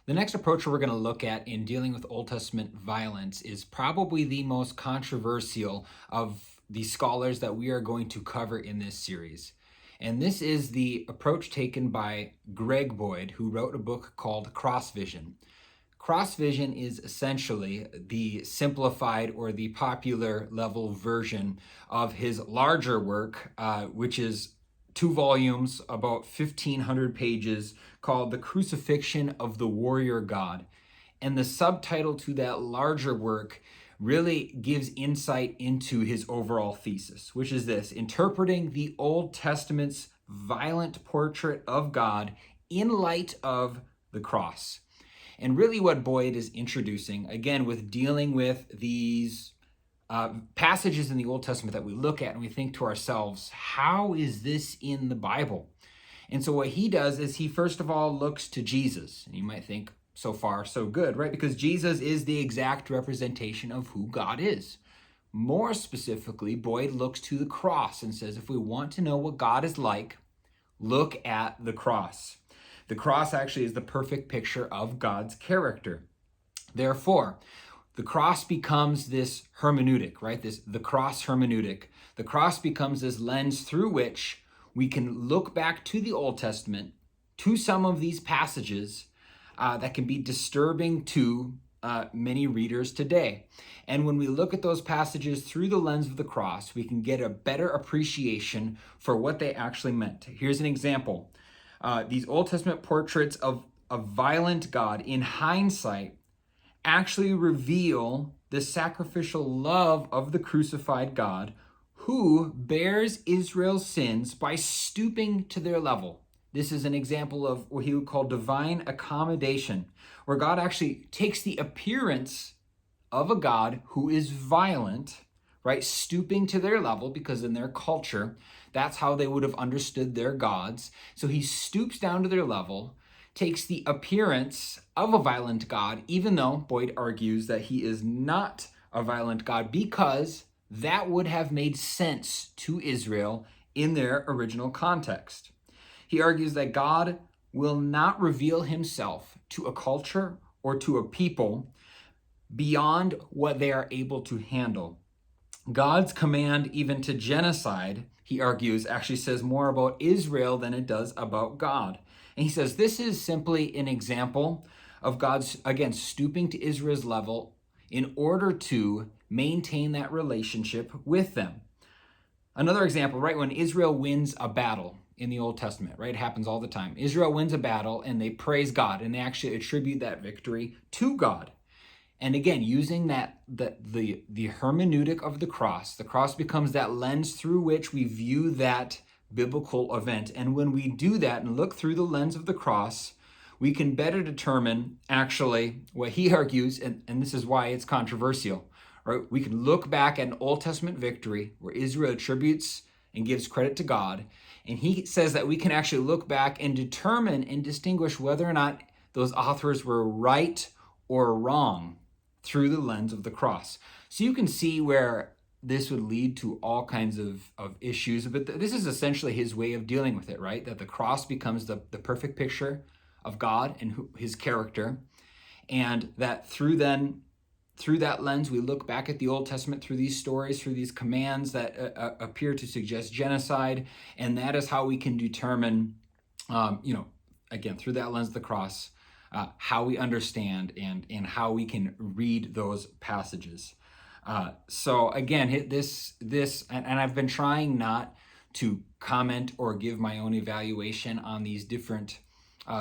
The next approach we're going to look at in dealing with Old Testament violence is probably the most controversial of the scholars that we are going to cover in this series. And this is the approach taken by Greg Boyd, who wrote a book called Cross Vision. Cross Vision is essentially the simplified or the popular level version of his larger work, which is 2 volumes, about 1,500 pages, called The Crucifixion of the Warrior God. And the subtitle to that larger work really gives insight into his overall thesis, which is this: interpreting the Old Testament's violent portrait of God in light of the cross. And really, what Boyd is introducing, again, with dealing with these passages in the Old Testament that we look at and we think to ourselves, how is this in the Bible? And so what he does is he first of all looks to Jesus. And you might think, so far, so good, right? Because Jesus is the exact representation of who God is. More specifically, Boyd looks to the cross and says, if we want to know what God is like, look at the cross. The cross actually is the perfect picture of God's character. Therefore, the cross becomes this hermeneutic, right? The cross hermeneutic. The cross becomes this lens through which we can look back to the Old Testament, to some of these passages that can be disturbing to many readers today. And when we look at those passages through the lens of the cross, we can get a better appreciation for what they actually meant. Here's an example. These Old Testament portraits of a violent God, in hindsight, actually reveal the sacrificial love of the crucified God, who bears Israel's sins by stooping to their level. This is an example of what he would call divine accommodation, where God actually takes the appearance of a God who is violent, right, stooping to their level, because in their culture, that's how they would have understood their gods. So he stoops down to their level, takes the appearance of a violent God, even though Boyd argues that he is not a violent God, because that would have made sense to Israel in their original context. He argues that God will not reveal himself to a culture or to a people beyond what they are able to handle. God's command even to genocide, he argues, actually says more about Israel than it does about God. And he says this is simply an example of God's, again, stooping to Israel's level in order to maintain that relationship with them. Another example, right, when Israel wins a battle in the Old Testament, right, it happens all the time. Israel wins a battle and they praise God and they actually attribute that victory to God. And again, using the hermeneutic of the cross becomes that lens through which we view that biblical event. And when we do that and look through the lens of the cross, we can better determine actually what he argues, and this is why it's controversial, right? We can look back at an Old Testament victory where Israel attributes and gives credit to God. And he says that we can actually look back and determine and distinguish whether or not those authors were right or wrong through the lens of the cross. So you can see where this would lead to all kinds of issues, but this is essentially his way of dealing with it, right? That the cross becomes the perfect picture of God and his character, and that through that lens, we look back at the Old Testament through these stories, through these commands that appear to suggest genocide, and that is how we can determine, again, through that lens of the cross, how we understand and how we can read those passages. So again, this and I've been trying not to comment or give my own evaluation on these different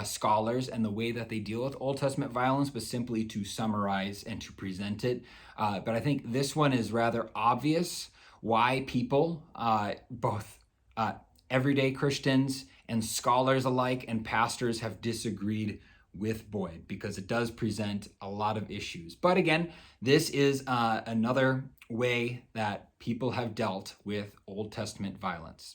scholars and the way that they deal with Old Testament violence, but simply to summarize and to present it. But I think this one is rather obvious why people, both everyday Christians and scholars alike and pastors, have disagreed with Boyd, because it does present a lot of issues. But again, this is another way that people have dealt with Old Testament violence.